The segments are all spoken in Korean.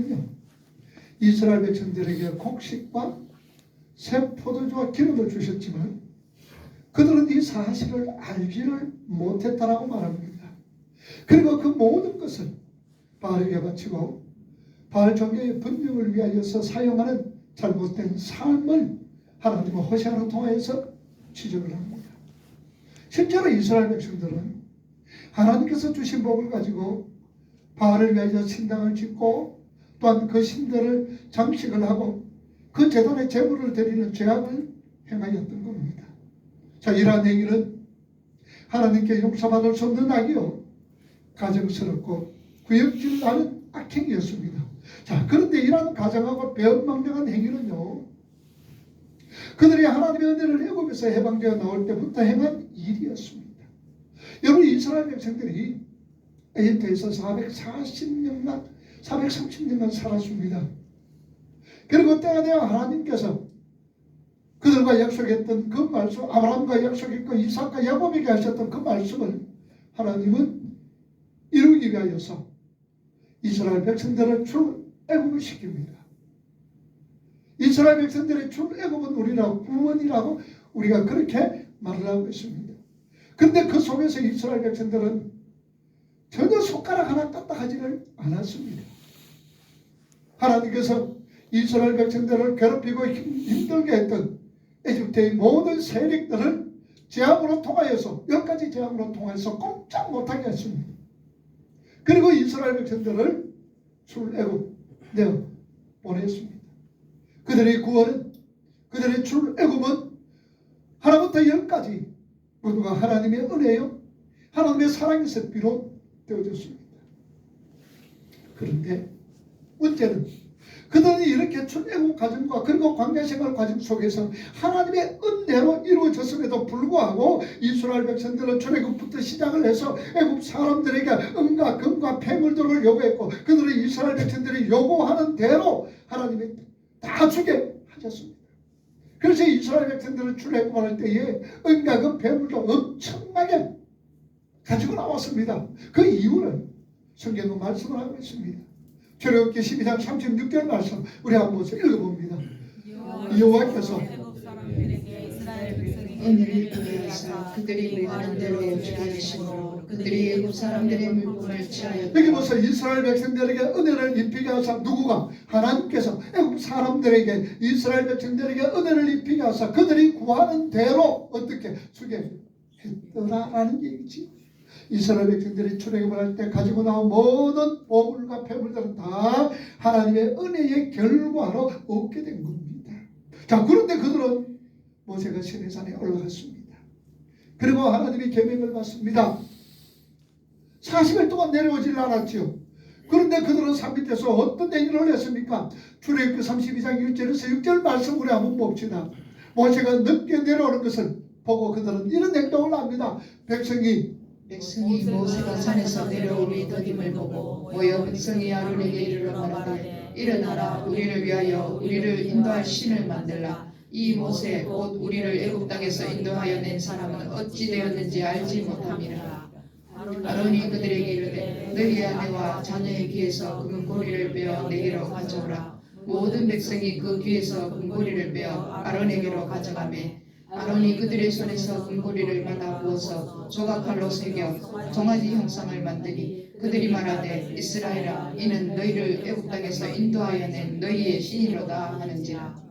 하나님은요 이스라엘 백성들에게 곡식과 새 포도주와 기름을 주셨지만 그들은 이 사실을 알지를 못했다라고 말합니다. 그리고 그 모든 것을 바알에게 바치고 바알 종교의 번영을 위하여서 사용하는 잘못된 삶을 하나님은 호세아를 통하여서 지적을 합니다. 실제로 이스라엘 백성들은 하나님께서 주신 복을 가지고 바알을 위하여 신당을 짓고 또한 그 신들을 장식을 하고 그 제단에 제물을 드리는 죄악을 행하였던 겁니다. 자, 이러한 행위는 하나님께 용서받을 수 없는 악이요 가증스럽고 구역질 나는 악행이었습니다. 자, 그런데 이러한 가증하고 배은망덕한 행위는요 그들이 하나님의 은혜를 애굽에서 해방되어 나올 때부터 행한 일이었습니다. 여러분, 이스라엘 백성들이 에집트에서 430년간 살았습니다. 그리고 때가 되어 하나님께서 그들과 약속했던 그 말씀, 아브라함과 약속했고 이삭과 야곱에게 하셨던 그 말씀을 하나님은 이루기 위하여서 이스라엘 백성들을 출애굽을 시킵니다. 이스라엘 백성들의 출애굽은 우리라고 구원이라고 우리가 그렇게 말을 하고 있습니다. 그런데 그 속에서 이스라엘 백성들은 전혀 손가락 하나 까딱하지를 않았습니다. 하나님께서 이스라엘 백성들을 괴롭히고 힘들게 했던 에집트의 모든 세력들을 재앙으로 통하여서 10가지 재앙으로 통해서 꼼짝 못하게 했습니다. 그리고 이스라엘 백성들을 출애굽 내어 보냈습니다. 그들의 구원은, 그들의 출애굽은 하나부터 10까지 모두가 하나님의 은혜요 하나님의 사랑에서 비롯되어졌습니다. 그런데 문제는 그들이 이렇게 출애굽 과정과 그리고 광야생활 과정 속에서 하나님의 은혜로 이루어졌음에도 불구하고 이스라엘 백성들은 출애굽부터 시작을 해서 애굽 사람들에게 은과 금과 폐물들을 요구했고 그들은 이스라엘 백성들이 요구하는 대로 하나님이 다 주게 하셨습니다. 그래서 이스라엘 백성들은 출애굽할 때에 은과 금 폐물도 엄청나게 가지고 나왔습니다. 그 이유는 성경은 말씀을 하고 있습니다. 출애굽기 12장 36절 말씀 우리 한번 읽어봅니다. 여호와께서 은혜를 구하사 그들이 구하는 대로 주게 하심으로 그들이 애굽 사람들의 물품을 취하였다. 여기 보세요. 이스라엘 백성들에게 은혜를 입히게 하사 누구가? 하나님께서 애굽 사람들에게 이스라엘 백성들에게 은혜를 입히게 하사 그들이 구하는 대로 어떻게 주게 했더라라는 얘기지. 이스라엘 백성들이 출애굽을 할 때 가지고 나온 모든 보물과 폐물들은 다 하나님의 은혜의 결과로 얻게 된 겁니다. 자, 그런데 그들은 모세가 시내산에 올라갔습니다. 그리고 하나님의 계명을 받습니다. 40일 동안 내려오질 않았지요. 그런데 그들은 산 밑에서 어떤 행위를 했습니까? 출애굽기 32장 1절에서 6절 말씀 우리 한번 봅시다. 모세가 늦게 내려오는 것을 보고 그들은 이런 행동을 합니다. 백성이 모세가 산에서 내려오니 더딤을 보고 모여 백성이 아론에게 이르러 말하되 일어나라 우리를 위하여 우리를 인도할 신을 만들라. 이 모세 곧 우리를 애굽 땅에서 인도하여 낸 사람은 어찌 되었는지 알지 못함이라. 아론이 그들에게 이르되 너희 아내와 자녀의 귀에서 금고리를 빼어 내게로 가져오라. 모든 백성이 그 귀에서 금고리를 빼어 아론에게로 가져가매 아론이 그들의 손에서 금고리를 받아 부어서 조각칼로 새겨 송아지 형상을 만드니 그들이 말하되 이스라엘아 이는 너희를 애굽 땅에서 인도하여 낸 너희의 신이로다 하는지라.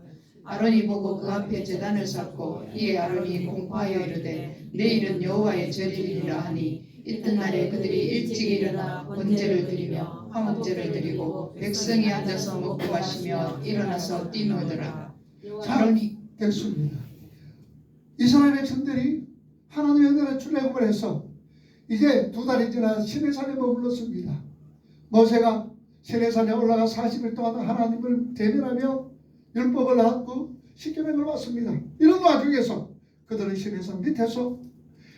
아론이 보고 그 앞에 제단을 쌓고 이에 아론이 공포하여 이르되 내일은 여호와의 절일이라 하니 이튿날에 그들이 일찍 일어나 번제를 드리며 화목제를 드리고 백성이 앉아서 먹고 마시며 일어나서 뛰놀더라. 아론이 됐습니다. 이스라엘 백성들이 하나님의 은혜로 출애굽을 해서 이제 2달이 지나 시내산에 머물렀습니다. 모세가 시내산에 올라가 40일 동안 하나님을 대면하며 율법을 받고 십계명을 받습니다. 이런 와중에서 그들은 시내산 밑에서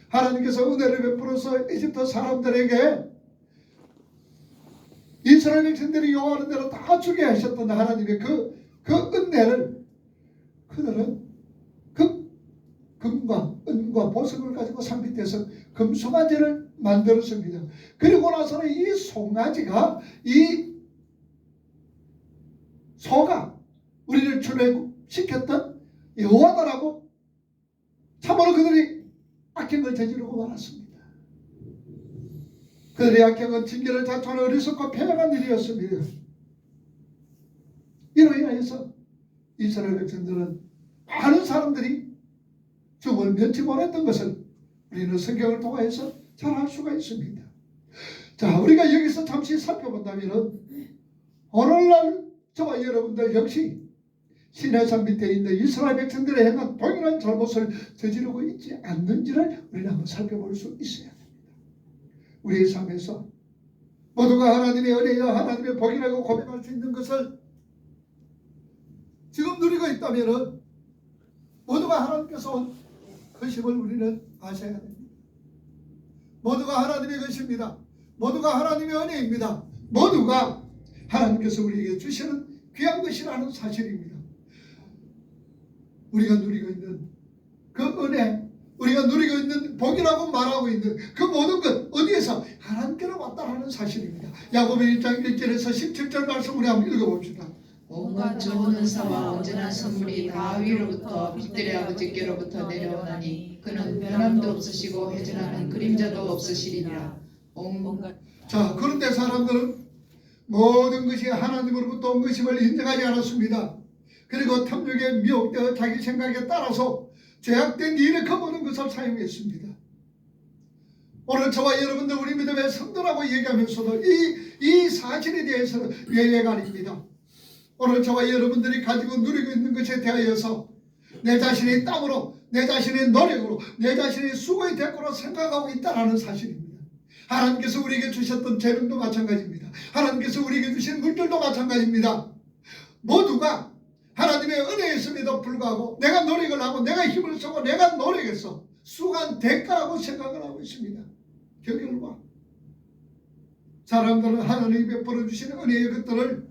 하나님께서 은혜를 베풀어서 이집트 사람들에게 이스라엘 백성들이 요구하는 대로 다 주게 하셨던 하나님의 그 은혜를 그들은 금과 은과 보석을 가지고 산 밑에서 금송아지를 만들었습니다. 그리고 나서는 이 송아지가 이 단수시켰던 여호와다라고 참으로 그들이 악행을 저지르고 말았습니다. 그들의 악행은 징계를 자초하는 어리석고 패망한 일이었습니다. 이로 인하여서 이스라엘 백성들은 많은 사람들이 죽음을 면치 못했던 것을 우리는 성경을 통해서 잘 알 수가 있습니다. 자, 우리가 여기서 잠시 살펴본다면 오늘날 저와 여러분들 역시 시내산 밑에 있는 이스라엘 백성들의 행한 동일한 잘못을 저지르고 있지 않는지를 우리는 한번 살펴볼 수 있어야 됩니다. 우리의 삶에서 모두가 하나님의 은혜여 하나님의 복이라고 고백할 수 있는 것을 지금 누리고 있다면 모두가 하나님께서 온 것임을 우리는 아셔야 됩니다. 모두가 하나님의 것입니다. 모두가 하나님의 은혜입니다. 모두가 하나님께서 우리에게 주시는 귀한 것이라는 사실입니다. 우리가 누리고 있는 그 은혜, 우리가 누리고 있는 복이라고 말하고 있는 그 모든 것 어디에서 하나님께로 왔다라는 사실입니다. 야고보의 1장 1절에서 17절 말씀 우리 한번 읽어봅시다. 온갖 좋은 은사와 온전한 선물이 다 위로부터 빛들의 아버지께로부터 내려오나니 그는 변함도 없으시고 회전하는 그림자도 없으시리니라. 자, 그런데 사람들은 모든 것이 하나님으로부터 온 것임을 인정하지 않았습니다. 그리고 탐욕에 미혹되어 자기 생각에 따라서 죄악된 일에 그 모든 것을 사용했습니다. 오늘 저와 여러분들 우리 믿음의 성도라고 얘기하면서도 이 사실에 대해서는 예외가 아닙니다. 오늘 저와 여러분들이 가지고 누리고 있는 것에 대하여서 내 자신의 땀으로, 내 자신의 노력으로, 내 자신의 수고의 대가로 생각하고 있다는 사실입니다. 하나님께서 우리에게 주셨던 재능도 마찬가지입니다. 하나님께서 우리에게 주신 물질도 마찬가지입니다. 모두가 하나님의 은혜였음에도 불구하고 내가 노력을 하고 내가 힘을 쓰고 내가 노력해서 수고한 대가라고 생각을 하고 있습니다. 그 결과 사람들은 하나님이 베풀어 주시는 은혜의 것들을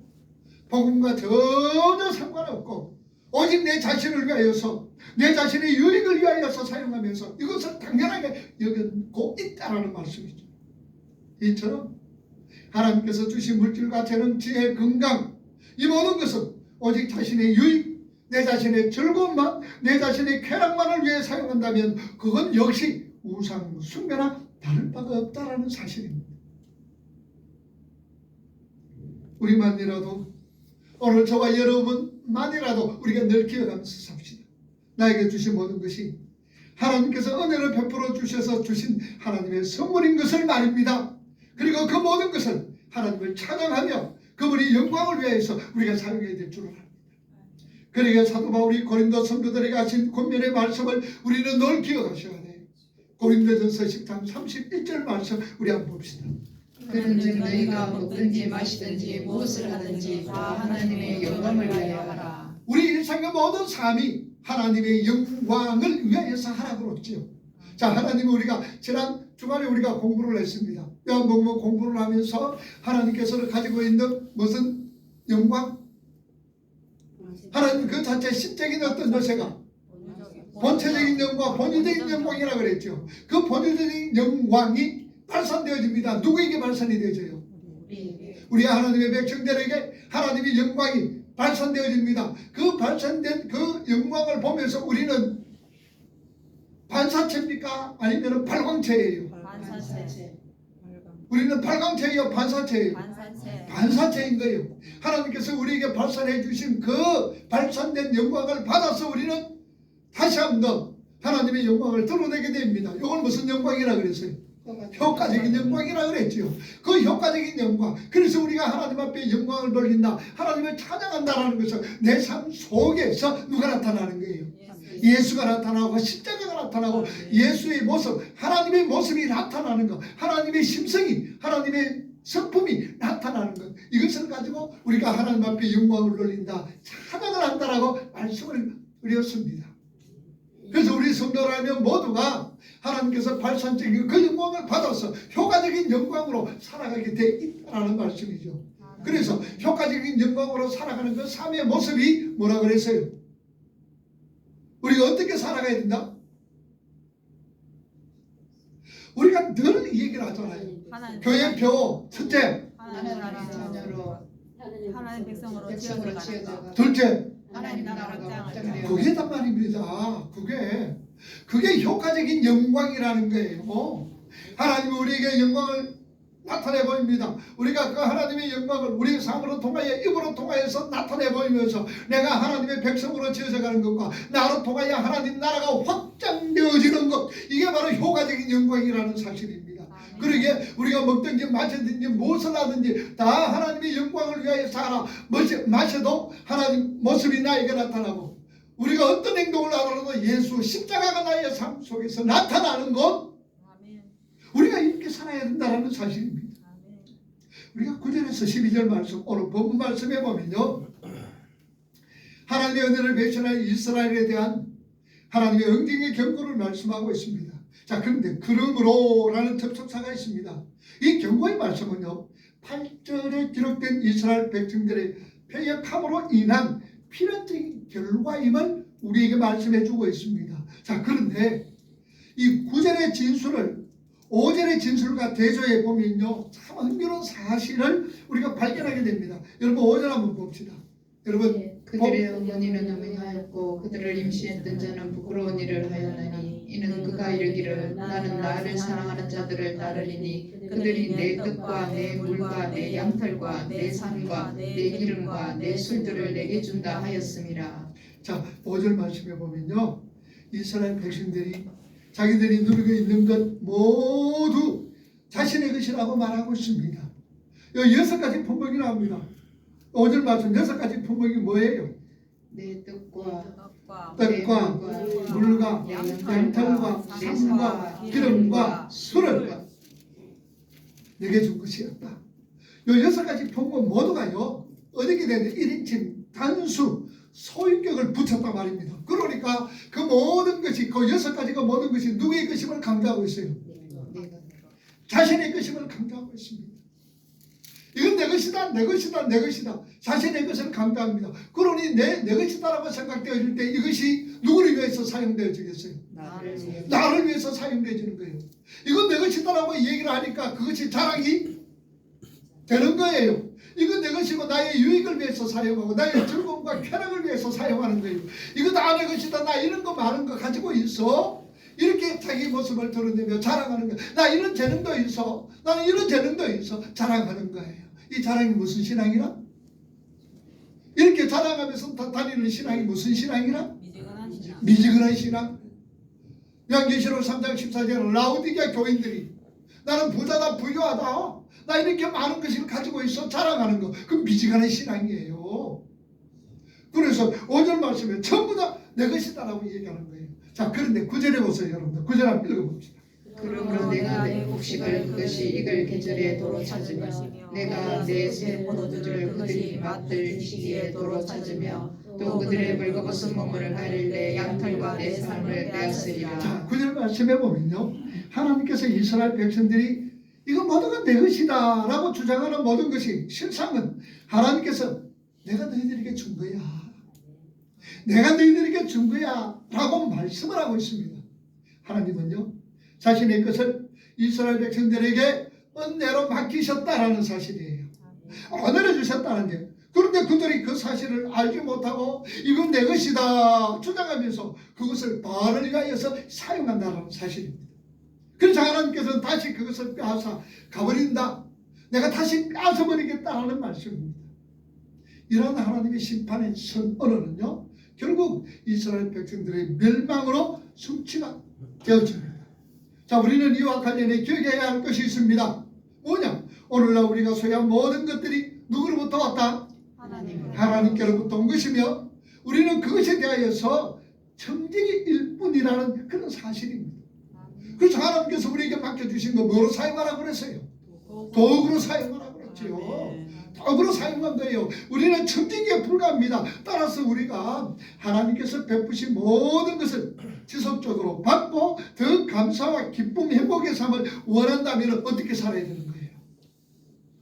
복음과 전혀 상관없고 오직 내 자신을 위하여서 내 자신의 유익을 위하여서 사용하면서 이것을 당연하게 여기고 있다는 말씀이죠. 이처럼 하나님께서 주신 물질과 재능, 지혜, 건강 이 모든 것은 오직 자신의 유익, 내 자신의 즐거움만, 내 자신의 쾌락만을 위해 사용한다면 그건 역시 우상 숭배나 다를 바가 없다라는 사실입니다. 우리만이라도 오늘 저와 여러분만이라도 우리가 늘 기억하면서 삽시다. 나에게 주신 모든 것이 하나님께서 은혜를 베풀어 주셔서 주신 하나님의 선물인 것을 말입니다. 그리고 그 모든 것을 하나님을 찬양하며 그분이 영광을 위해서 우리가 사용해야 될 줄을 압니다. 그러니까 사도 바울이 고린도 성도들에게 하신 권면의 말씀을 우리는 늘 기억하셔야 돼요. 고린도전서 10장 31절 말씀 우리 한번 봅시다. 그런즉 너희가 먹든지 마시든지 무엇을 하든지 다 하나님의 영광을 위하여 하라. 우리 일상의 모든 삶이 하나님의 영광을 위하여서 하라고 그랬죠. 자, 하나님은 우리가 지난 주말에 우리가 공부를 했습니다. 요한복음 공부를 하면서 하나님께서 가지고 있는 무슨 영광? 하나님 그 자체 신적인 어떤 요새가 본체적인 영광, 본유적인 영광이라고 그랬죠. 그 본유적인 영광이 발산되어집니다. 누구에게 발산이 되어져요? 우리 하나님의 백성들에게 하나님의 영광이 발산되어집니다. 그 발산된 그 영광을 보면서 우리는 반사체입니까? 아니면 발광체예요? 반사체. 우리는 발광체예요? 반사체예요? 반사체인 거예요. 하나님께서 우리에게 발산해 주신 그 발산된 영광을 받아서 우리는 다시 한 번 더 하나님의 영광을 드러내게 됩니다. 이걸 무슨 영광이라 그랬어요? 효과적인 영광이라 그랬죠. 그 효과적인 영광. 그래서 우리가 하나님 앞에 영광을 돌린다, 하나님을 찬양한다라는 것은 내 삶 속에서 누가 나타나는 거예요? 예수가 나타나고 십자가가 나타나고 예수의 모습, 하나님의 모습이 나타나는 것, 하나님의 심성이, 하나님의 성품이 나타나는 것, 이것을 가지고 우리가 하나님 앞에 영광을 돌린다, 찬양을 한다라고 말씀을 드렸습니다. 그래서 우리 성도라면 모두가 하나님께서 발산적인 그 영광을 받아서 효과적인 영광으로 살아가게 돼 있다는 말씀이죠. 그래서 효과적인 영광으로 살아가는 그 삶의 모습이 뭐라 그랬어요? 우리가 어떻게 살아가야 된다? 우리가 늘 얘기를 하잖아요. 교회표 첫째, 하나님의 자녀로 하나님 백성으로 지어져가. 둘째, 하나님 나라가 확장되어 그게단 말입니다. 그게 효과적인 영광이라는 거예요. 하나님이 우리에게 영광을 나타내 보입니다. 우리가 그 하나님의 영광을 우리의 삶으로 통하여 입으로 통하여서 나타내 보이면서 내가 하나님의 백성으로 지어져 가는 것과 나로 통하여 하나님 나라가 확장되어지는 것, 이게 바로 효과적인 영광이라는 사실입니다. 그러기에 우리가 먹든지 마시든지 무엇을 하든지 다 하나님의 영광을 위하여 살아. 마셔도 하나님 모습이 나에게 나타나고, 우리가 어떤 행동을 하더라도 예수 십자가가 나의 삶 속에서 나타나는 것, 우리가 이렇게 살아야 된다는 사실입니다. 우리가 9절에서 12절 말씀, 오늘 본문 말씀에 보면요, 하나님의 은혜를 배신한 이스라엘에 대한 하나님의 응징의 경고를 말씀하고 있습니다. 자, 그런데 그러므로라는 접속사가 있습니다. 이 경고의 말씀은요, 8절에 기록된 이스라엘 백성들의 패역함으로 인한 필연적인 결과임을 우리에게 말씀해 주고 있습니다. 자, 그런데 이 9절의 진술을 5절의 진술과 대조해 보면요, 참 흥미로운 사실을 우리가 발견하게 됩니다. 여러분 5절 한번 봅시다. 여러분, 그들의 어머니는 어머니하였고 그들을 임신했던 자는 부끄러운 일을 하였나니 이는 그가 이르기를 나는 나를 사랑하는 자들을 따르리니 그들이 내 뜻과 내 물과 내 양털과 내 산과 내 기름과 내 술들을 내게 준다 하였음이라. 자, 5절 말씀해 보면요, 이스라엘 백성들이 자기들이 누리고 있는 것 모두 자신의 것이라고 말하고 있습니다. 여기 6가지 품목이 나옵니다. 5절 말씀 6가지 품목이 뭐예요? 내 뜻과 물과 양털과 산과 기름과 술을 내게 준 것이었다. 요 6가지 품목 모두가요, 어떻게 되냐, 1인칭 단수 소유격을 붙였단 말입니다. 그러니까 그 모든 것이, 그 6가지가 모든 것이 누구의 것임을 강조하고 있어요? 자신의 것임을 강조하고 있습니다. 이건 내 것이다, 내 것이다, 내 것이다. 자신의 것을 강조합니다. 그러니 내 것이다라고 생각되어질 때 이것이 누구를 위해서 사용되어지겠어요? 나를 위해서 사용되어지는 거예요. 이건 내 것이다라고 얘기를 하니까 그것이 자랑이 되는 거예요. 이건 내 것이고 나의 유익을 위해서 사용하고 나의 즐거움과 쾌락을 위해서 사용하는 거예요. 이거 다 내 것이다, 나 이런 거 많은 거 가지고 있어, 이렇게 자기 모습을 드러내며 자랑하는 거예요. 나 이런 재능도 있어, 나는 이런 재능도 있어, 자랑하는 거예요. 이 자랑이 무슨 신앙이라? 이렇게 자랑하면서 다니는 신앙이 무슨 신앙이라? 미지근한 신앙. 요한계시록 3장 14절은 라우디게아 교인들이 나는 부자다, 부유하다, 나 이렇게 많은 것을 가지고 있어, 자랑하는 거, 그 미지근한 신앙이에요. 그래서 5절 말씀에 전부 다 내 것이다라고 얘기하는 거예요. 자, 그런데 9절에 보세요, 여러분들. 9절 한번 읽어봅시다. 그러므로 내가 내 곡식을 그것이 익을 계절에 도로 찾으며 내가 내 새 포도주를 그들이 맛들 시기에 도로 찾으며 또 그들의 벌거벗은 몸을 가릴 내 양털과 내 삶을 빼앗으리라. 자, 9절 말씀에 보면요, 하나님께서 이스라엘 백성들이 이거 모두가 내 것이다 라고 주장하는 모든 것이 실상은 하나님께서 내가 너희들에게 준 거야, 내가 너희들에게 준 거야 라고 말씀을 하고 있습니다. 하나님은요, 자신의 것을 이스라엘 백성들에게 은혜로 맡기셨다라는 사실이에요. 은혜를 주셨다는 게. 그런데 그들이 그 사실을 알지 못하고 이건 내 것이다 주장하면서 그것을 바알을 위하여서 사용한다는 사실입니다. 그래서 하나님께서는 다시 그것을 빼앗아 가버린다, 내가 다시 빼앗아버리겠다라는 말씀입니다. 이런 하나님의 심판의 선언은요, 결국 이스라엘 백성들의 멸망으로 성취가 되어집니다. 자, 우리는 이와 관련해 기억해야 할 것이 있습니다. 뭐냐? 오늘날 우리가 소유한 모든 것들이 누구로부터 왔다? 하나님께로부터 온 것이며 우리는 그것에 대하여서 청지기일 뿐이라는 그런 사실입니다. 그래서 하나님께서 우리에게 맡겨주신 거 뭐로 사용하라고 그랬어요? 도구로 사용하라고 그랬지요. 도구로 사용한 거예요. 우리는 청지기에 불과합니다. 따라서 우리가 하나님께서 베푸신 모든 것을 지속적으로 받고 더 감사와 기쁨, 행복의 삶을 원한다면 어떻게 살아야 되는 거예요?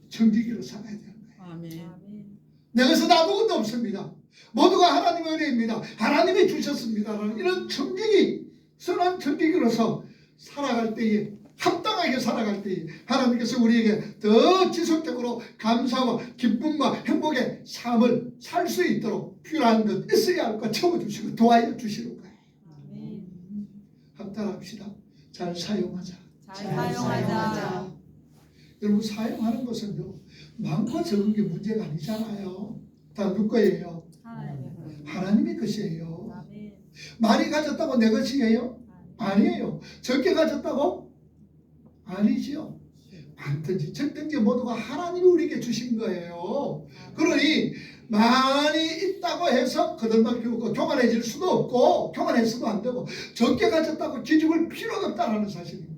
청지기로 살아야 되는 거예요. 아멘. 내 것은 아무것도 없습니다. 모두가 하나님의 은혜입니다. 하나님이 주셨습니다. 이런 청지기, 선한 청지기로서 살아갈 때에 합당하게 살아갈 때 하나님께서 우리에게 더 지속적으로 감사와 기쁨과 행복의 삶을 살 수 있도록 필요한 것, 있어야 할 것 채워주시고 도와줘 주시는 거예요. 합당합시다. 잘 사용하자. 잘 사용하자. 여러분, 사용하는 것은요, 많고 적은 게 문제가 아니잖아요. 다 누구 거예요? 하나님의 것이에요. 아멘. 많이 가졌다고 내 것이에요? 아니에요. 적게 가졌다고? 아니지요. 많든지 적든지 모두가 하나님이 우리에게 주신 거예요. 그러니 많이 있다고 해서 거들만 피우고 교만해질 수도 없고 교만해서도 안 되고 적게 가졌다고 기죽을 필요가 없다는 사실입니다.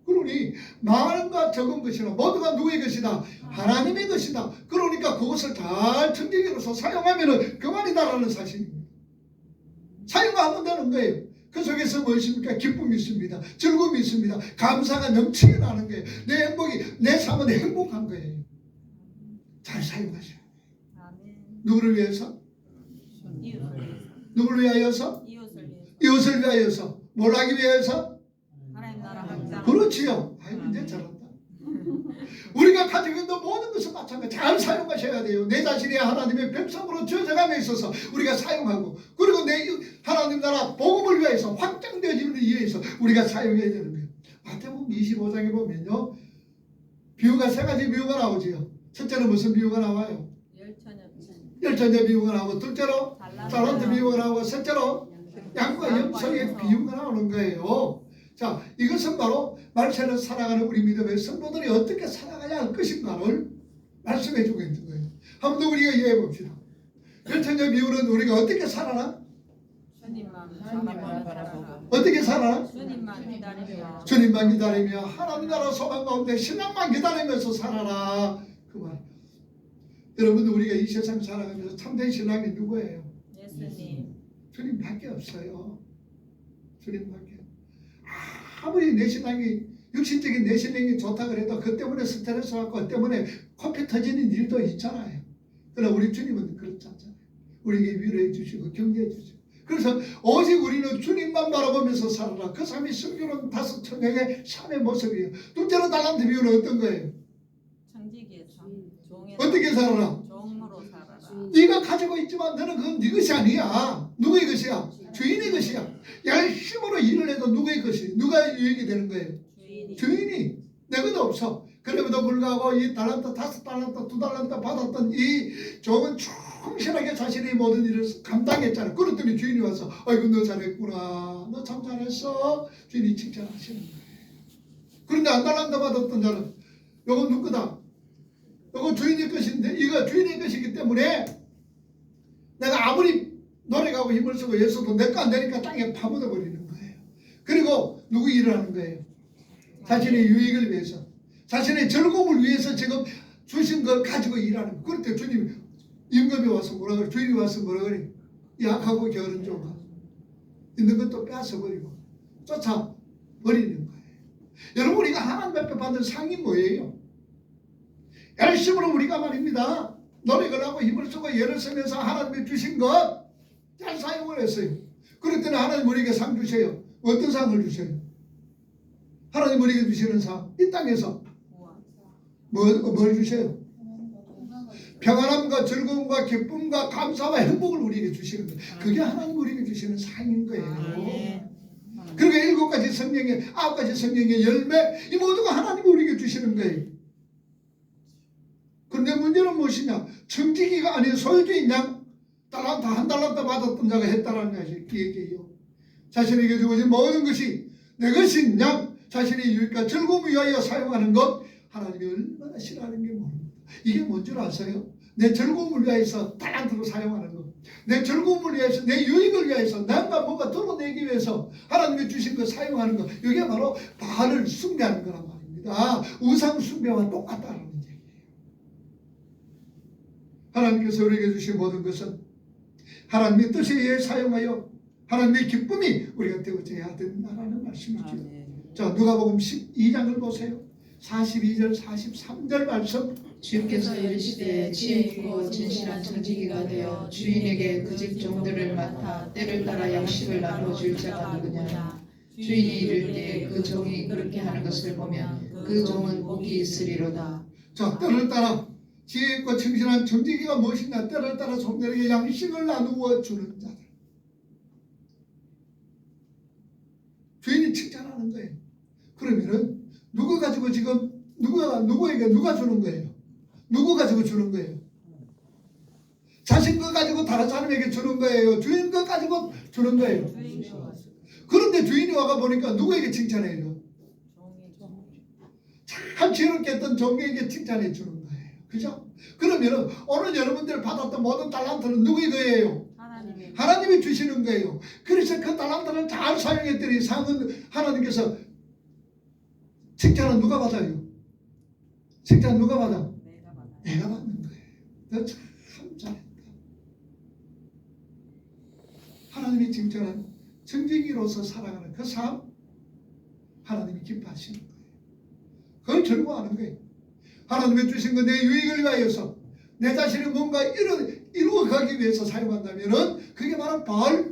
그러니 많은가 적은 것이나 모두가 누구의 것이다? 하나님의 것이다. 그러니까 그것을 잘 청지기로서 사용하면 그만이다라는 사실입니다. 사용하면 되는 거예요. 그 속에서 무엇입니까? 기쁨이 있습니다. 즐거움이 있습니다. 감사가 넘치게 나는 거예요. 내 행복이, 내 삶은 행복한 거예요. 잘 사용하셔야 돼요. 아멘. 누구를 위해서? 이웃을 위해서. 누구를 위하여서? 이웃을 위해서. 이웃을 위하여서. 뭘 하기 위해서? 하나님 나라 확장. 그렇지요. 아이고, 이제 잘한다. 우리가 가지고 있는 모든 것을 마찬가지 잘 사용하셔야 돼요. 내 자신이 하나님의 백성으로 주어져감에 있어서 우리가 사용하고, 그리고 내 하나님 나라 복음을 위해서 확장되어지는 위해서 우리가 사용해야 되는 거예요. 마태복음 25장에 보면요, 비유가 세 가지 비유가 나오지요. 첫째는 무슨 비유가 나와요? 열천의 비유가 나오고, 둘째로 달란트 비유가 나오고, 셋째로 양과 염소의 비유가 나오는 거예요. 자, 이것은 바로 말세를 살아가는 우리 믿음의 성도들이 어떻게 살아가야 할 것인가를 말씀해 주고 있는 거예요. 한번 더 우리가 이해해 봅시다. 열천의 비유는 우리가 어떻게 살아라? 주님만 바라보고. 어떻게 살아라? 주님만 기다리며. 주님만 기다리며 하나님 나라 소망 가운데 신앙만 기다리면서 살아라. 그 말. 여러분, 우리가 이 세상 살아가면서 참된 신앙이 누구예요? 예수님. 주님밖에 없어요. 주님밖에. 아무리 내 신앙이 육신적인 내 신앙이 좋다 그래도 그 때문에 스트레스 받고 그 때문에 코피 터지는 일도 있잖아요. 그러나 우리 주님은 그렇지 않잖아요. 우리에게 위로해 주시고 격려해 주시고. 그래서 오직 우리는 주님만 바라보면서 살아라. 그 삶이 순교로운 다섯 천명의 삶의 모습이에요. 둘째로 달란트 비유는 어떤 거예요? 청지기에서 종에 어떻게 살아라? 종으로 살아라. 네가 가지고 있지만 너는 그건 네 것이 아니야. 누구의 것이야? 주인의 것이야. 열심으로 일을 해도 누구의 것이? 누가 유익이 되는 거예요? 주인이. 내 것도 없어. 그럼에도 불구하고 이 달란트, 5달란트, 2달란트 받았던 이 종은 충실하게 자신의 모든 일을 감당했잖아. 그랬더니 주인이 와서 아이고 너 잘했구나. 너 참 잘했어. 주인이 칭찬하시는 거예요. 그런데 안 달란트 받았던 자는 이거 누구다? 이거 주인의 것인데 이거 주인의 것이기 때문에 내가 아무리 노력하고 힘을 쓰고 예수도 내 거 안 되니까 땅에 파묻어 버리는 거예요. 그리고 누구 일을 하는 거예요? 자신의 유익을 위해서, 자신의 즐거움을 위해서 지금 주신 걸 가지고 일하는 거예요. 그럴 때 주님이 임금이 와서 뭐라 그래? 주인이 와서 뭐라 그래? 약하고 게으른 종아, 있는 것도 뺏어 버리고 쫓아 버리는 거예요. 여러분, 우리가 하나님 앞에 받은 상이 뭐예요? 열심으로 우리가 말입니다. 노력을 하고 힘을 쓰고 애를 쓰면서 하나님이 주신 것 잘 사용을 했어요. 그럴 때는 하나님 우리에게 상 주세요. 어떤 상을 주세요? 하나님 우리에게 주시는 상, 이 땅에서 뭘 주세요? 평안함과 즐거움과 기쁨과 감사와 행복을 우리에게 주시는 거예요. 그게 하나님 우리에게 주시는 상인 거예요. 그리고 7가지 성령의 9가지 성령의 열매, 이 모두가 하나님 우리에게 주시는 거예요. 그런데 문제는 무엇이냐? 청지기가 아닌 소유주인 양 달란트, 한 달란트 받았던 자가 했다라는 것이 얘기예요. 자신에게 주어진 모든 것이 내 것인 양, 자신의 유익과 즐거움을 위하여 사용하는 것, 하나님이 얼마나 싫어하는 게 뭡니까? 이게 뭔 줄 아세요? 내 즐거움을 위해서 달란트로 사용하는 것, 내 즐거움을 위해서, 내 유익을 위해서, 내가 뭔가 드러내기 위해서 하나님이 주신 것 사용하는 것, 이게 바로 바알을 숭배하는 거란 말입니다. 우상 숭배와 똑같다는 얘기예요. 하나님께서 우리에게 주신 모든 것은 하나님의 뜻에 의해 사용하여 하나님의 기쁨이 우리가 되어져야 된다는 말씀이죠. 자, 누가복음 12장을 보세요. 42절 43절 말씀. 주께서 이르시되 지혜 있고 진실한 청지기가 되어 주인에게 그 집 종들을 맡아 때를 따라 양식을 나눠줄 자가 누구냐. 주인이 이를 때 그 종이 그렇게 하는 것을 보면 그 종은 복이 있으리로다. 자, 때를 따라 지혜 있고 충실한 정직이가 무엇이냐? 때를 따라 종들에게 양식을 나누어 주는 자들. 주인이 칭찬하는 거예요. 그러면은 누구 가지고 지금 누구에게 누가 주는 거예요? 누구 가지고 주는 거예요? 자신 거 가지고 다른 사람에게 주는 거예요? 주인 거 가지고 주는 거예요? 주인과 그런데 주인이 와가 보니까 누구에게 칭찬해요? 종이 참 지혜롭게 했던 종에게 칭찬해 주는 거예요. 그죠? 그러면은 오늘 여러분들 받았던 모든 달란트는 누구의 거예요? 하나님의 하나님이 주시는 거예요. 그래서 그 달란트를 잘 사용했더니 상은 하나님께서 칭찬은 누가 받아요? 칭찬 누가 받아? 내가 받아. 내가 받는 거예요. 너 참 잘했다. 하나님이 칭찬한 정직이로서 살아가는 그 삶 하나님이 기뻐하시는 거예요. 그걸 즐거워하는 거예요. 하나님이 주신 거 내 유익을 위하여서 내 자신이 뭔가 이루어가기 위해서 사용한다면은 그게 바로 바알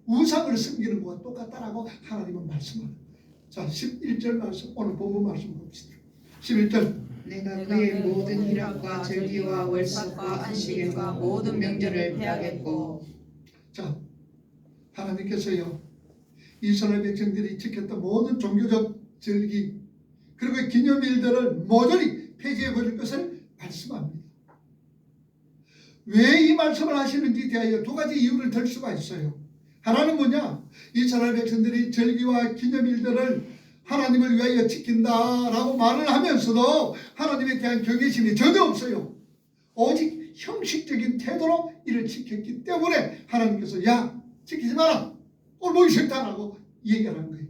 우상을 섬기는 것과 똑같다라고 하나님은 말씀하는 거예요. 자, 11절 말씀, 오늘 본문 말씀 봅시다. 11절. 내가 그의 모든 희락과 절기와 월삭과 안식일과 모든 명절을 폐하겠고. 자, 하나님께서요 이스라엘 백성들이 지켰던 모든 종교적 절기 그리고 기념일들을 모조리 폐지해 버릴 것을 말씀합니다. 왜 이 말씀을 하시는지 대하여 두 가지 이유를 들 수가 있어요. 하나는 뭐냐? 이스라엘 백성들이 절기와 기념일들을 하나님을 위하여 지킨다라고 말을 하면서도 하나님에 대한 경외심이 전혀 없어요. 오직 형식적인 태도로 이를 지켰기 때문에 하나님께서 야 지키지 마라 꼴보기 싫다라고 얘기하는 거예요.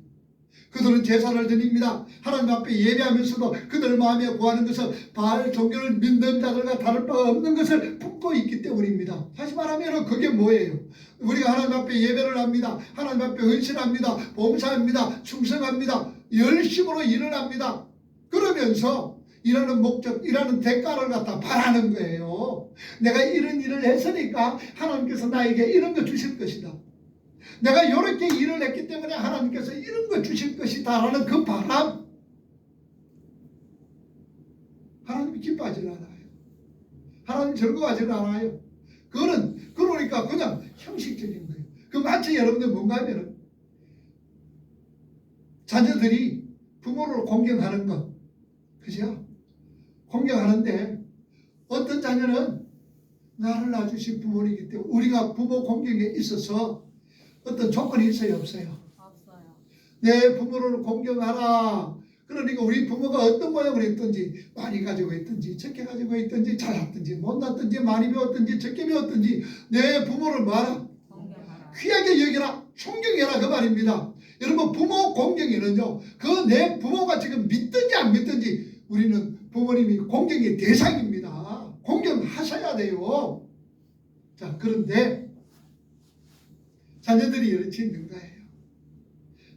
그들은 제사를 드립니다. 하나님 앞에 예배하면서도 그들 마음에 구하는 것은 바알 종교를 믿는 자들과 다를 바가 없는 것을 품고 있기 때문입니다. 다시 말하면 그게 뭐예요? 우리가 하나님 앞에 예배를 합니다. 하나님 앞에 헌신합니다. 봉사합니다. 충성합니다. 열심으로 일을 합니다. 그러면서 일하는 목적, 일하는 대가를 갖다 바라는 거예요. 내가 이런 일을 했으니까 하나님께서 나에게 이런 거 주실 것이다. 내가 이렇게 일을 했기 때문에 하나님께서 이런 거 주실 것이다 라는 그 바람, 하나님이 기뻐하지 않아요. 하나님 즐거워하지 않아요. 그거는 그러니까 그냥 형식적인 거예요. 그 마치 여러분들 뭔가 하면은 자녀들이 부모를 공경하는 것, 그죠? 공경하는데 어떤 자녀는 나를 낳아주신 부모이기 때문에 우리가 부모 공경에 있어서 어떤 조건이 있어요, 없어요? 없어요. 내 부모를 공경하라. 그러니까 우리 부모가 어떤 모양을 했든지 많이 가지고 있든지 적게 가지고 있든지 잘났든지 못났든지 많이 배웠든지 적게 배웠든지 내 부모를 뭐하라? 존경하라. 귀하게 여기라. 존경해라 그 말입니다. 여러분 부모 공경에는요 그 내 부모가 지금 믿든지 안 믿든지 우리는 부모님이 공경의 대상입니다. 공경하셔야 돼요. 자, 그런데 자녀들이 이렇지 있는 거예요.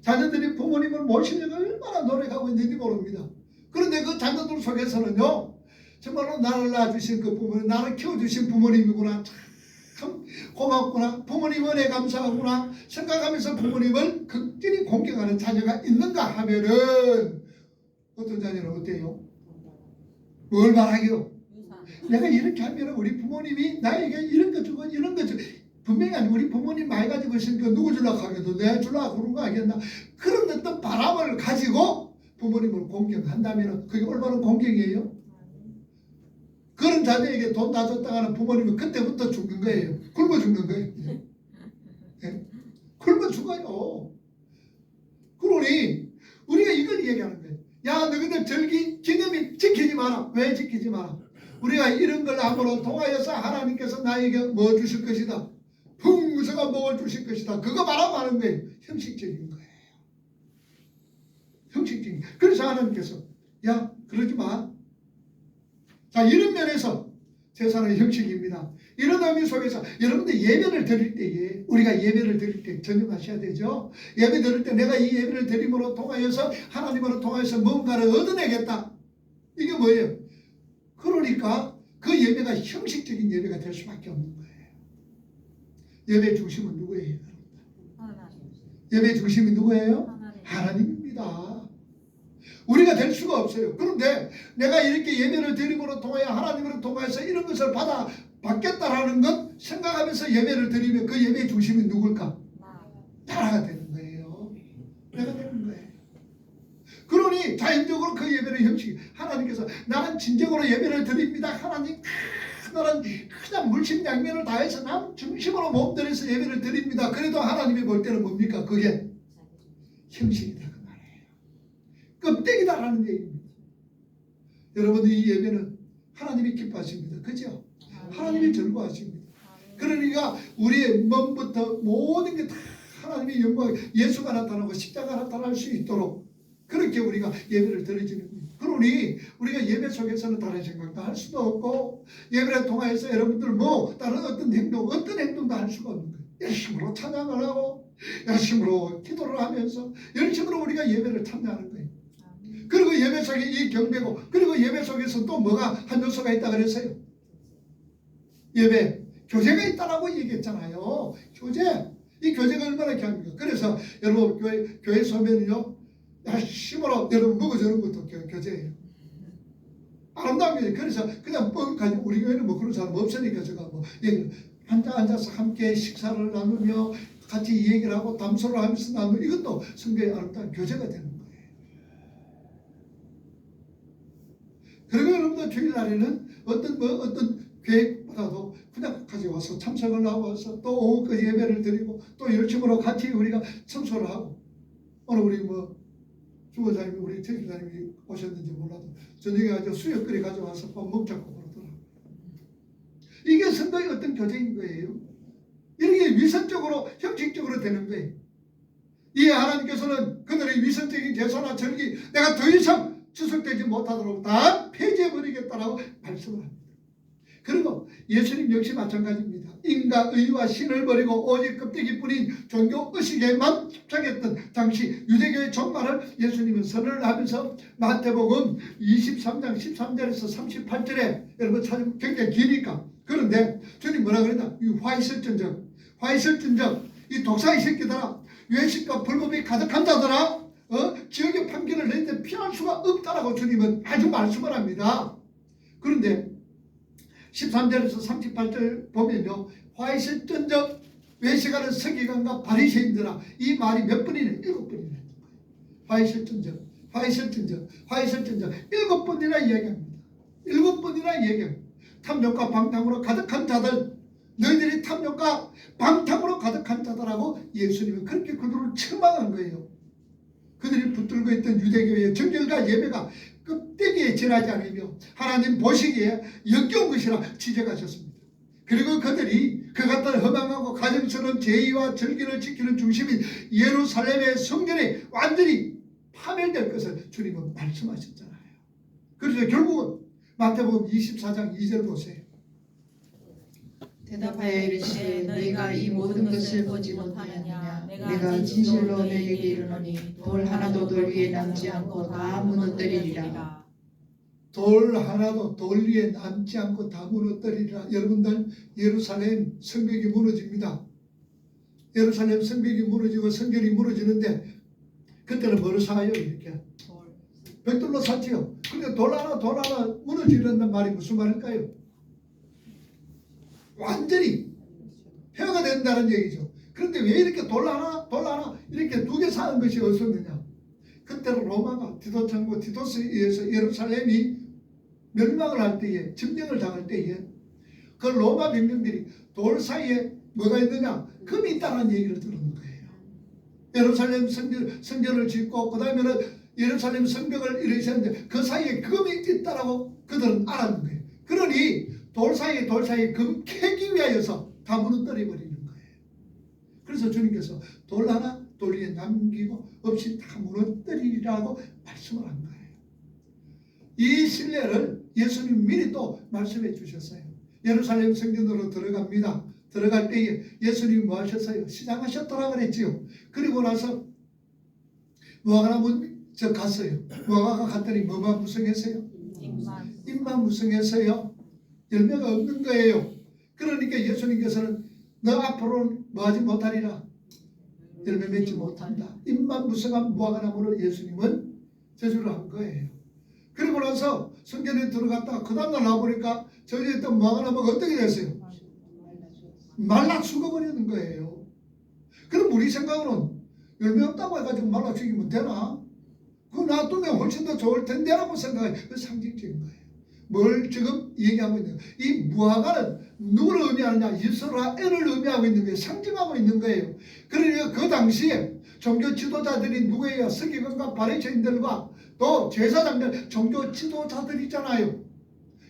자녀들이 부모님을 모시려고 얼마나 노력하고 있는지 모릅니다. 그런데 그 자녀들 속에서는요 정말로 나를 낳아주신 그 부모님, 나를 키워주신 부모님이구나, 참 고맙구나, 부모님 은혜 감사하구나 생각하면서 부모님을 극진히 공경하는 자녀가 있는가 하면은 어떤 자녀는 어때요? 뭘 말하기요? 유산. 내가 이렇게 하면 우리 부모님이 나에게 이런 거 주고 이런 거 주고 분명히 아니 우리 부모님 많이 가지고 있으니까 누구 주려고 하겠어? 내가 주려고 그런 거 아니겠나? 그런 어떤 바람을 가지고 부모님을 공경한다면 그게 올바른 공경이에요? 그런 자녀에게 돈 다 줬다가 하는 부모님은 그때부터 죽는 거예요. 굶어 죽는 거예요. 네? 굶어 죽어요. 그러니 우리가 이걸 얘기하는 거예요. 야 너희들 절기 기념일 지키지 마라. 왜 지키지 마라? 우리가 이런 걸 함으로 통하여서 하나님께서 나에게 뭐 주실 것이다. 풍성한 복을 주실 것이다. 그거 말하고 하는 거예요. 형식적인 거예요. 형식적인. 그래서 하나님께서 야 그러지 마. 자, 이런 면에서 제사는 형식입니다. 이런 의미 속에서 여러분들 예배를 드릴 때에 우리가 예배를 드릴 때 전념하셔야 되죠. 예배 드릴 때 내가 이 예배를 드림으로 통하여서 하나님으로 통하여서 뭔가를 얻어내겠다. 이게 뭐예요? 그러니까 그 예배가 형식적인 예배가 될 수밖에 없는 거예요. 예배 중심은 누구예요? 하나님. 예배 중심이 누구예요? 하나님. 하나님입니다. 우리가 될 수가 없어요. 그런데 내가 이렇게 예배를 드림으로 통하여 하나님으로 통하여서 이런 것을 받겠다라는 것 생각하면서 예배를 드리면 그 예배의 중심이 누굴까? 나라가 되는 거예요. 내가 되는 거예요. 그러니 자연적으로 그 예배의 형식이 하나님께서 나는 진정으로 예배를 드립니다. 하나님 나는 그냥 물심양면을 다해서 남 중심으로 몸들여서 예배를 드립니다. 그래도 하나님이 볼 때는 뭡니까? 그게 형식이다 그 말이에요. 껍데기다라는 얘기입니다. 여러분 이 예배는 하나님이 기뻐하십니다. 그죠? 하나님이 즐거워하십니다. 그러니까 우리의 몸부터 모든 게 다 하나님의 영광, 예수가 나타나고 십자가 나타날 수 있도록 그렇게 우리가 예배를 드려지는 거예요. 그러니 우리가 예배 속에서는 다른 생각도 할 수도 없고 예배를 통해서 여러분들 뭐 다른 어떤 행동도 할 수가 없는 거예요. 열심으로 찬양을 하고 열심으로 기도를 하면서 열심으로 우리가 예배를 참여하는 거예요. 그리고 예배 속에 이 경배고 그리고 예배 속에서 또 뭐가 한 요소가 있다 그랬어요. 예배 교제가 있다라고 얘기했잖아요. 교제. 이 교제가 얼마나 귀합니까? 그래서 여러분 교회 서면은요 열심으로 여러분 먹어주는 것도 교제예요. 아름다운 교제. 그래서 그냥 가지고 우리 교회는 뭐 그런 사람 없으니까 제가 뭐 앉아서 함께 식사를 나누며 같이 얘기를 하고 담소를 하면서 나누는 이것도 성경의 아름다운 교제가 되는 거예요. 그리고 여러분들 주일날에는 어떤 계획보다도 그냥 가져와서 참석을 하고서 또 오후 그 예배를 드리고 또 열심으로 같이 우리가 청소를 하고 오늘 우리 뭐 주보자님이 우리 대주자님이 오셨는지 몰라도 저녁에 가지고 수육거리 가져와서 밥 먹자고 그러더라고요. 이게 선거의 어떤 교제인 거예요. 이렇게 위선적으로 형식적으로 되는 거예요. 이 하나님께서는 그들의 위선적인 제사나 절기 내가 더 이상 지속되지 못하도록 다 폐지해버리겠다라고 말씀을 합니다. 그리고 예수님 역시 마찬가지입니다. 인과 의와 신을 버리고 오직 껍데기뿐인 종교 의식에만 집착했던 당시 유대교의 종말을 예수님은 선언을 하면서 마태복음 23장 13절에서 38절에 여러분 찾으면 굉장히 기니까 그런데 주님 뭐라 그랬나? 이 화 있을진정 이 독사의 새끼들아 외식과 불법이 가득한 자들아 지옥의 판결을 내는데 피할 수가 없다라고 주님은 아주 말씀을 합니다. 그런데 13절에서 38절 보면요. 화 있을진정 외식하는 서기관과 바리새인들아 이 말이 몇 번이나 7번이나 했던 거예요. 화 있을진정 7번이나 이야기합니다. 7번이나 이야기합니다. 탐욕과 방탕으로 가득한 자들 너희들이 탐욕과 방탕으로 가득한 자들하고 예수님은 그렇게 그들을 책망한 거예요. 그들이 붙들고 있던 유대교의 정결과 예배가 껍데기에 지나지 않으며 하나님 보시기에 역겨운 것이라 지적하셨습니다. 그리고 그들이 그 같은 허망하고 가증스러운 제의와 절기를 지키는 중심인 예루살렘의 성전이 완전히 파멸될 것을 주님은 말씀하셨잖아요. 그래서 결국은 마태복음 24장 2절 보세요. 대답하여 이르시되 너희가 이 모든 것을 보지 못하느냐 내가 진실로 너희에게 이르노니 돌 하나도 돌 위에 남지 않고 다 무너뜨리리라. 돌 하나도 돌 위에 남지 않고 다 무너뜨리리라. 여러분들 예루살렘 성벽이 무너집니다. 예루살렘 성벽이 무너지고 성전이 무너지는데 그때는 뭐로 사요? 이렇게 벽돌로 샀지요. 근데 돌 하나 무너지는단 말이 무슨 말일까요? 완전히 폐허가 된다는 얘기죠. 그런데 왜 이렇게 돌 하나 이렇게 두 개 사는 것이 없었느냐? 그때는 로마가 디도창고 디도스에 의해서 예루살렘이 멸망을 할 때에 점령을 당할 때에 그 로마 병력들이 돌 사이에 뭐가 있느냐? 금이 있다는 얘기를 들은 거예요. 예루살렘 성전을 짓고 그 다음에는 예루살렘 성벽을 이루셨는데 그 사이에 금이 있다라고 그들은 알았는 거예요. 그러니 돌 사이에 금 캐기 위하여서 다 무너뜨려 버리는 거예요. 그래서 주님께서 돌 하나 돌 위에 남기고 없이 다 무너뜨리라고 말씀을 한 거예요. 이 신뢰를 예수님 미리 또 말씀해 주셨어요. 예루살렘 성전으로 들어갑니다. 들어갈 때에 예수님이 뭐 하셨어요? 시장하셨더라 그랬지요. 그리고 나서 무화과나무 갔어요. 무화과가 갔더니 뭐만 무성했어요? 잎만 무성했어요. 열매가 없는 거예요. 그러니까 예수님께서는 너 앞으로는 뭐 하지 못하리라? 열매 맺지 못한다. 잎만 무성한 무화과 나무를 예수님은 저주를 한 거예요. 그리고 나서 성전에 들어갔다가 그 다음날 나와보니까 저기에 있던 무화과 나무가 어떻게 됐어요? 말라 죽어버리는 거예요. 그럼 우리 생각으로는 열매 없다고 해가지고 말라 죽이면 되나? 그거 놔두면 훨씬 더 좋을 텐데라고 생각해요. 그 상징적인 거예요. 뭘 지금 얘기하고 있는 거예요? 이 무화과는 누구를 의미하느냐? 이스라엘을 의미하고 있는 거예요. 상징하고 있는 거예요. 그러니까 그 당시에 종교 지도자들이 누구예요? 서기관과 바리새인들과 또 제사장들, 종교 지도자들이잖아요.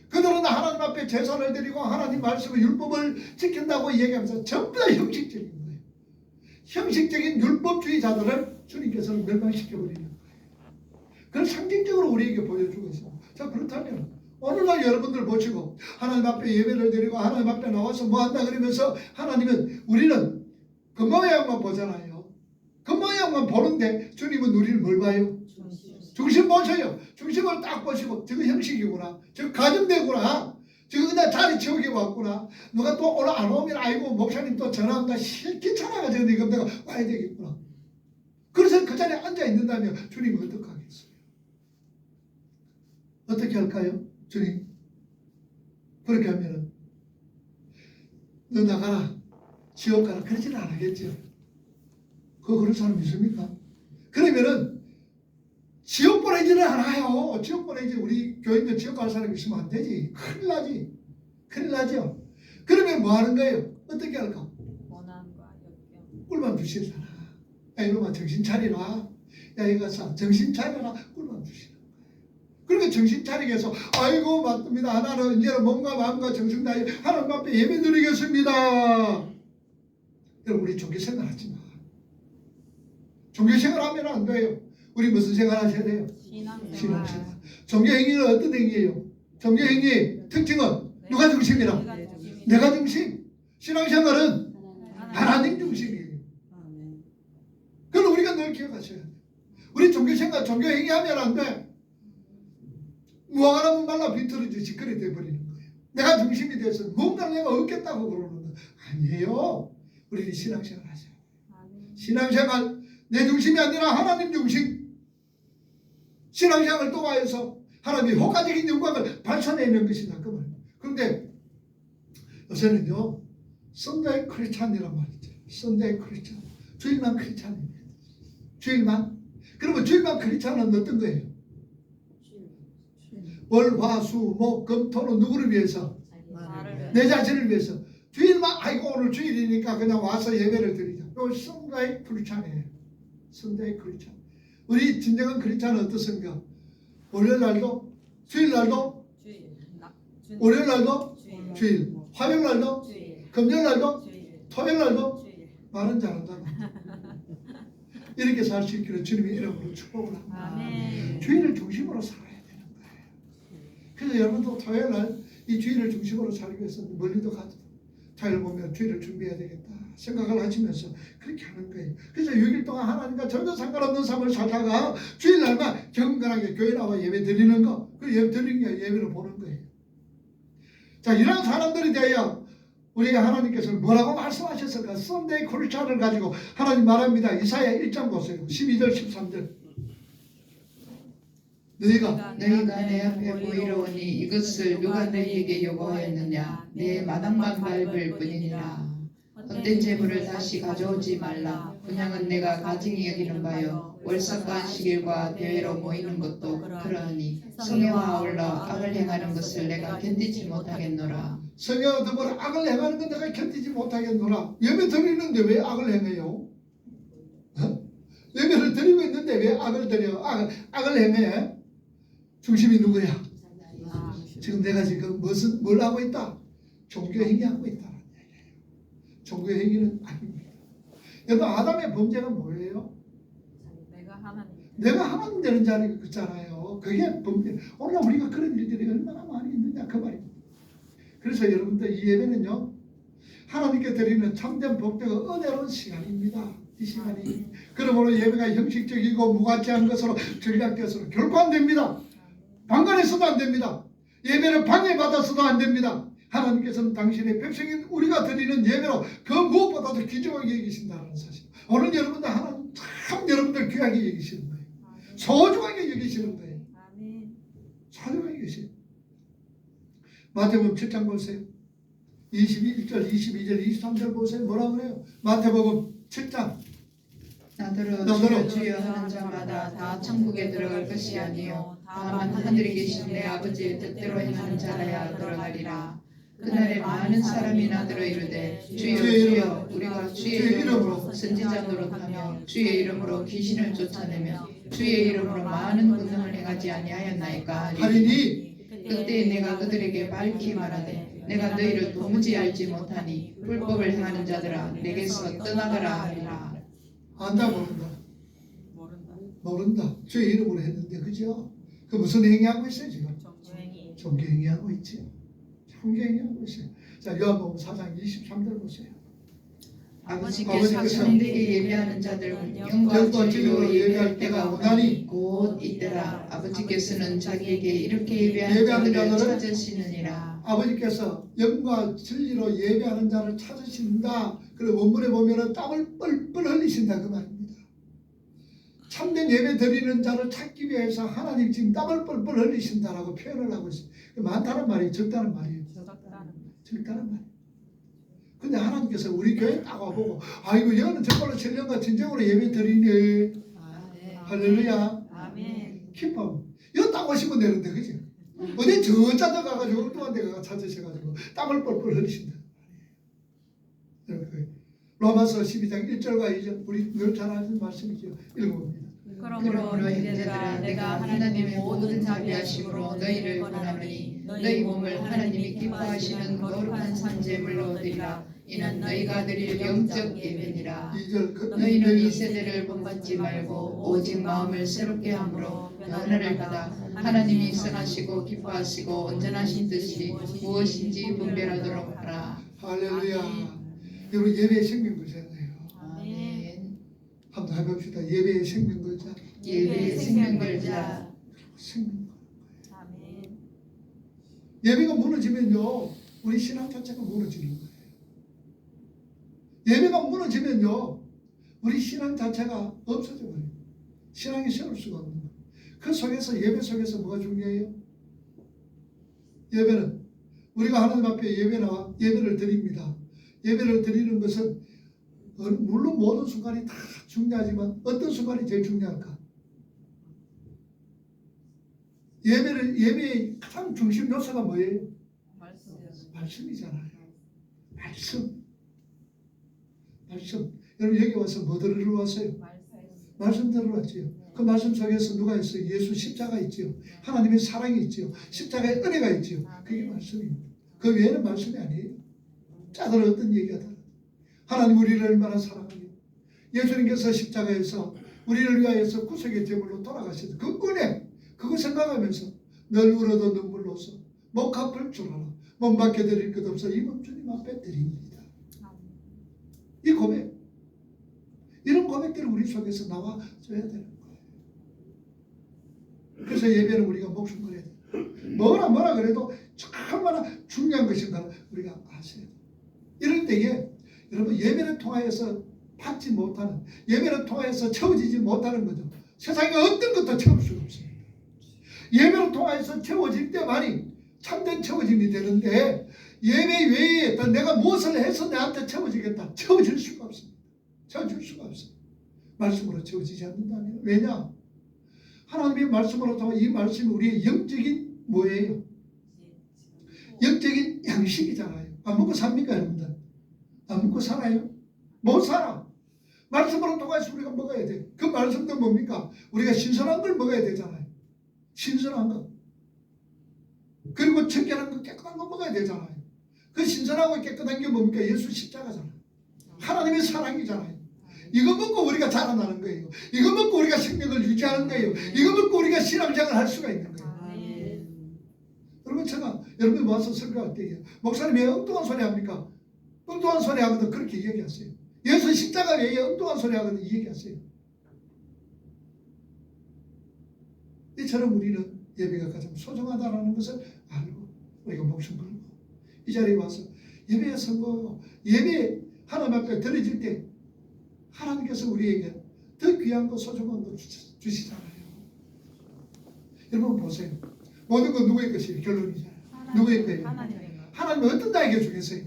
그들은 하나님 앞에 제사를 드리고 하나님 말씀의 율법을 지킨다고 얘기하면서 전부 다 형식적인 거예요. 형식적인 율법주의자들을 주님께서는 멸망시켜버리는 거예요. 그걸 상징적으로 우리에게 보여주고 있습니다. 자, 그렇다면 오늘날 여러분들 보시고 하나님 앞에 예배를 드리고 하나님 앞에 나와서 뭐 한다 그러면서 하나님은 우리는 그 모양만 보잖아요. 그 모양만 보는데 주님은 우리를 뭘 봐요? 중심 보셔요. 중심을 딱 보시고 저거 형식이구나. 저거 가정되구나. 저거 그냥 자리 채우기 왔구나. 누가 또 오늘 안 오면 아이고 목사님 또 전화한다. 귀찮아가지고 내가 와야 되겠구나. 그래서 그 자리에 앉아 있는다면 주님은 어떻게 하겠어요? 어떻게 할까요? 주님 그렇게 하면은 너 나가라 지옥 가라 그러지는 않겠죠. 그런 사람 있습니까? 그러면은 지옥 보내지는 않아요. 지옥 보내지 우리 교인들 지옥 갈 사람이 있으면 안 되지. 큰일 나지. 큰일 나죠. 그러면 뭐 하는 거예요? 어떻게 할까? 원한과 역경. 꿀만 주시잖아. 야 이놈아 정신 차리라. 야 이거사 정신 차려라. 꿀만 주시라. 그러니까 정신 차리게 해서 아이고 맞습니다. 하나는 이제는 몸과 마음과 정신 다해 하나님 앞에 예배 드리겠습니다. 여러분 우리 종교생활 하지 마. 종교생활 하면 안 돼요. 우리 무슨 생활 하셔야 돼요? 신앙생활. 종교행위는 어떤 행위예요? 종교행위의 특징은 누가 중심이라? 내가 중심. 신앙생활은 하나님 중심이에요. 그걸 우리가 늘 기억하셔야 돼요. 우리 종교생활, 종교행위 하면 안 돼. 무화과나무 말라 비틀어지지 그래 돼버리는 거예요. 내가 중심이 돼서 뭔가를 내가 얻겠다고 그러는 거 아니에요. 우리는 신앙생활 하셔야 돼요. 신앙생활 내 중심이 아니라 하나님 중심. 신앙생활을 통하여서 하나님의 효과적인 영광을 발산해내는 것이다 그 말이에요. 그런데 요새는요 선데이 크리스찬이란 말이죠. 선데이 크리스찬 주일만 크리스찬입니다. 주일만. 그러면 주일만 크리스찬은 어떤 거예요? 월, 화, 수, 목, 금, 토는 누구를 위해서? 내 자신을 위해서. 주일만 아이고 오늘 주일이니까 그냥 와서 예배를 드리자. 이거 선데이 크리스찬이에요. 선데이 크리스찬. 우리 진정한 크리스찬은 어떻습니까? 월요일날도 주일날도 월요일날도 주일, 화요일날도 금요일날도 토요일날도 말은 잘한다. 이렇게 살 수 있기를 주님의 이름으로 축복을 합니다. 주일을 중심으로 살아야 되는 거예요. 그래서 여러분도 토요일날 이 주일을 중심으로 살기 위해서 멀리도 가도 토요일 보면 주일을 준비해야 되겠다 생각을 하시면서 그렇게 하는 거예요. 그래서 6일 동안 하나님과 전혀 상관없는 삶을 살다가 주일날만 경건하게 교회 나와 예배 드리는 거, 그 예배 드리는 게 예배를 보는 거예요. 자, 이런 사람들이 되어야 우리가 하나님께서 뭐라고 말씀하셨을까? 선데이 크리스찬을 가지고 하나님 말합니다. 이사야 1장 보세요. 12절 13절. 너희가 내 앞에 보이러 오니 이것을 누가 너희에게 요구하였느냐? 내 마당만 밟을 뿐이니라. 헛된 재물을 다시 가져오지 말라. 분양은 내가 가증히 여기는 바요. 월삭과 안식일과 대회로 모이는 것도 그러하니 성령과 아울러 악을 행하는 것을 내가 견디지 못하겠노라. 성령과 더불어 악을 행하는 건 내가 견디지 못하겠노라. 예배 드리는데 왜 악을 행해요? 예배를 드리고 있는데 왜 악을 드려? 악을 행해? 중심이 누구야? 지금 내가 지금 뭘 하고 있다? 종교행위하고 있다는 얘기예요. 종교행위는 아닙니다. 여러분 아담의 범죄가 뭐예요? 내가 하나님 되는 자리가 있잖아요. 그게 범죄. 오늘 우리가 그런 일들이 얼마나 많이 있느냐 그 말입니다. 그래서 여러분들 이 예배는요 하나님께 드리는 참된 복되고 은혜로운 시간입니다. 이 시간이. 그러므로 예배가 형식적이고 무가치한 것으로 전략되어서는 결코 안 됩니다. 방관해서도 안 됩니다. 예배를 방해받아서도 안 됩니다. 하나님께서는 당신의 백성인 우리가 드리는 예배로 그 무엇보다도 귀중하게 여기신다는 사실. 오늘 여러분들 하나님 참 여러분들 귀하게 여기시는 거예요. 아멘. 소중하게 여기시는 거예요. 아멘. 소중하게 여기시는 거예요. 마태복음 7장 보세요. 21절, 22절, 23절 보세요. 뭐라 그래요? 마태복음 7장. 나더러 주여 하는 자마다 다 천국에 들어갈 것이 아니요 다만 하늘에 계신 내 아버지의 뜻대로 행하는 자라야 들어가리라. 그날에 많은 사람이 나더러 이르되 주여 주여 우리가 주의 이름으로 선지자 노릇하며 주의 이름으로 귀신을 쫓아내며 주의 이름으로 많은 권능을 행하지 아니하였나이까 하리니 하리니 그때 내가 그들에게 밝히 말하되 내가 너희를 도무지 알지 못하니 불법을 행하는 자들아 내게서 떠나가라 하리라. 안다 모른다. 모른다. 모른다. 주의 이름으로 했는데 그죠? 그 무슨 행위하고 있어요 지금? 정주행이. 종교행위하고 있지. 종교행위하고 있어요. 자 요한복음 4장 23절 보세요. 아버지께서 참되게 예배하는 자들 영과 진리로 예배할 때가 오나니 곧 이때라. 아버지께서는 자기에게 이렇게 예배하는 자들을 찾으시느니라. 아버지께서 영과 진리로 예배하는 자를 찾으신다. 그리고 원문에 보면은 땀을 뻘뻘 흘리신다 그 말입니다. 참된 예배 드리는 자를 찾기 위해서 하나님 지금 땀을 뻘뻘 흘리신다라고 표현을 하고 있어요. 많다는 말이 적다는 말이에요. 적다는 말이에요. 근데 하나님께서 우리 교회 딱 와보고 아이고 여는 정말로 신령과 진정으로 예배 드리네. 할렐루야. 아멘. 기뻐. 여기 딱 오시면 되는데 그죠? 어디 저 짜져 가가지고 엉뚱한 데 가가 찾으셔가지고 땀을 뻘뻘 흘리신다. 로마서 12장 1절과 2절 우리 늘 잘 아는 말씀이죠. 읽어봅니다. 그러므로 형제들아 내가 하나님의 모든 자비하심으로 너희를 권하노니 너희 몸을 하나님이 기뻐하시는 거룩한 산제물로 드리라. 이는 너희가 드릴 영적 예배니라. 2절 너희는 이 세대를 본받지 말고 오직 마음을 새롭게 함으로 변화를 받아 하나님이 선하시고 기뻐하시고 온전하신 뜻이 무엇인지 분별하도록 하라. 할렐루야. 여러분 예배의 생명 걸잖아요. 아멘. 한번 해봅시다. 예배의 생명 걸자. 예배의 생명 걸자. 생명. 아멘. 예배가 무너지면요 우리 신앙 자체가 무너지는 거예요. 예배가 무너지면요 우리 신앙 자체가 없어져 버려요. 신앙이 세울 수가 없는 거예요. 그 속에서 예배 속에서 뭐가 중요해요? 예배는 우리가 하나님 앞에 예배를 드립니다. 예배를 드리는 것은 물론 모든 순간이 다 중요하지만 어떤 순간이 제일 중요할까? 예배의 가장 중심 요소가 뭐예요? 말씀이잖아요. 말씀. 여러분 여기 와서 뭐 들으러 왔어요? 말씀 들으러 왔지요. 그 말씀 속에서 누가 있어요? 예수 십자가 있지요. 하나님의 사랑이 있지요. 십자가의 은혜가 있지요. 그게 말씀입니다. 그 외에는 말씀이 아니에요. 짜들 어떤 얘기가 다르다. 하나님 우리를 얼마나 사랑하며 예수님께서 십자가에서 우리를 위하여서 구속의 제물로 돌아가신 그 은혜 그거 생각하면서 늘 울어도 눈물로서 목 갚을 줄 알아 못 받게 드릴 것 없어 이 몸 주님 앞에 드립니다. 이 고백 이런 고백들을 우리 속에서 나와줘야 되는 거예요. 그래서 예배는 우리가 목숨 걸어야 돼요. 뭐라 그래도 얼마나 중요한 것인가 우리가 아셔야 돼요. 이럴 때에 여러분 예배를 통하여서 받지 못하는 예배를 통하여서 채워지지 못하는 거죠. 세상에 어떤 것도 채울 수가 없습니다. 예배를 통하여서 채워질 때만이 참된 채워짐이 되는데 예배 외에 또 내가 무엇을 해서 내한테 채워지겠다. 채워질 수가 없습니다. 채워질 수가 없어요. 말씀으로 채워지지 않는다면 왜냐? 하나님의 말씀으로 통해 이 말씀이 우리의 영적인 뭐예요? 영적인 양식이잖아요. 안 먹고 삽니까 여러분들? 안 먹고 살아요? 못 살아. 말씀으로 통해서 우리가 먹어야 돼. 그 말씀도 뭡니까? 우리가 신선한 걸 먹어야 되잖아요. 신선한 거. 그리고 청결한 거 깨끗한 거 먹어야 되잖아요. 그 신선하고 깨끗한 게 뭡니까? 예수 십자가잖아요. 하나님의 사랑이잖아요. 이거 먹고 우리가 자라나는 거예요. 이거 먹고 우리가 생명을 유지하는 거예요. 이거 먹고 우리가 신앙생활을 할 수가 있는 거예요. 여러분 제가 여러분 와서 설교할 때 목사님 왜 엉뚱한 소리 합니까? 엉뚱한 소리 하거든 그렇게 얘기하세요. 예수 십자가 왜 엉뚱한 소리 하거든 이 얘기하세요. 이처럼 우리는 예배가 가장 소중하다는 것을 알고 우리가 목숨 걸고 이 자리에 와서 예배의 선거 예배 하나님 앞에 드려질 때 하나님께서 우리에게 더 귀한 거 소중한 거 주시잖아요. 여러분 보세요. 모든 건 누구의 것이에요? 결론이잖아요. 누구의 거예요? 하나님은 어떤 자에게 주겠어요?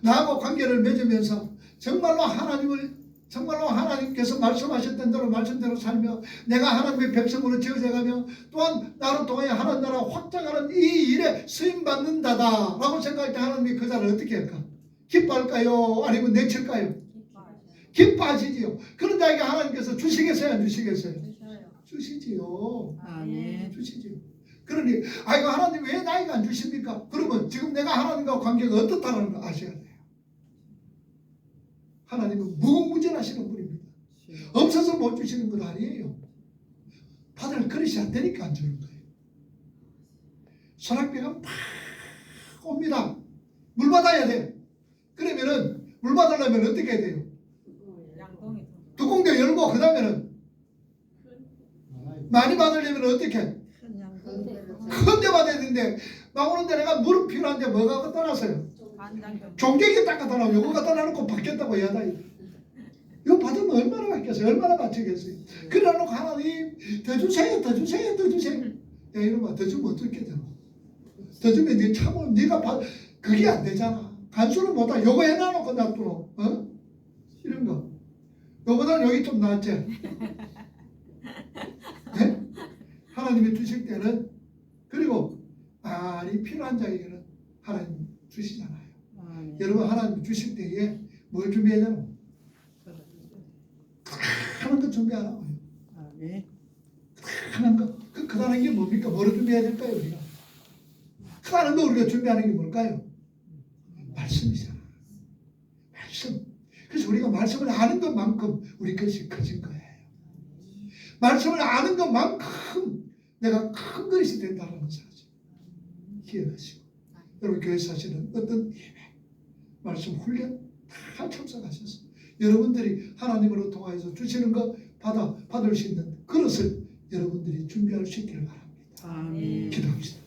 나하고 관계를 맺으면서 정말로 하나님께서 말씀하셨던 대로 말씀대로 살며 내가 하나님의 백성으로 지어져가며 또한 나로 통하여 하나님 나라 확장하는 이 일에 쓰임받는다다 라고 생각할 때 하나님이 그 자를 어떻게 할까? 기뻐할까요? 아니면 내칠까요? 기뻐하시지요. 그런 자에게 하나님께서 주시겠어요? 안 주시겠어요? 주시지요. 아멘. 주시지요. 그러니 아이고 하나님 왜 나에게 안 주십니까? 그러면 지금 내가 하나님과 관계가 어떻다는 걸 아셔야 돼요. 하나님은 무궁무진하시는 분입니다. 없어서 못 주시는 건 아니에요. 받을 그릇이 안 되니까 안 주는 거예요. 소낙비가 팍 옵니다. 물 받아야 돼. 그러면은 물 받으려면 어떻게 해야 돼요? 뚜껑도 열고 그 다음에는 많이 받으려면 어떻게 해? 큰 데 받아야 되는데 나오는데 내가 물은 필요한데 뭐가 갖다 놨어요? 종객이 딱 갖다 놔고 요거 갖다 놔놓고 받겠다고 해야 돼. 이거 받으면 얼마나 받겠어요? 얼마나 받치겠어요? 그래 놓고 하나님 더 주세요, 더 주세요, 더 주세요. 야 이놈아 더 주면 어떻게 되노? 더 주면 네 참으로 네가 그게 안 되잖아. 간수를 못하. 요거 해놔놓고 놔두노. 어? 이런 거. 요거는 여기 좀 낫지. 네? 하나님이 주실 때는 그리고 이 필요한 자에게는 하나님 주시잖아요. 여러분 하나님 주실 때에 뭘 준비해야 되노? 하는 거 준비 안 하고요. 하는 거. 크다는 게 뭡니까? 뭐를 준비해야 될까요? 우리가? 크다는 거 우리가 준비하는 게 뭘까요? 말씀이잖아. 말씀. 그래서 우리가 말씀을 아는 것만큼 우리 것이 커진 거예요. 말씀을 아는 것만큼 내가 큰 것이 된다는 사실 기억하시고 여러분 교회 사시는 어떤 예배, 말씀 훈련 다 참석하셔서 여러분들이 하나님으로 통하여서 주시는 거 받을 수 있는 그릇을 여러분들이 준비할 수 있기를 바랍니다. 아멘. 기도합시다.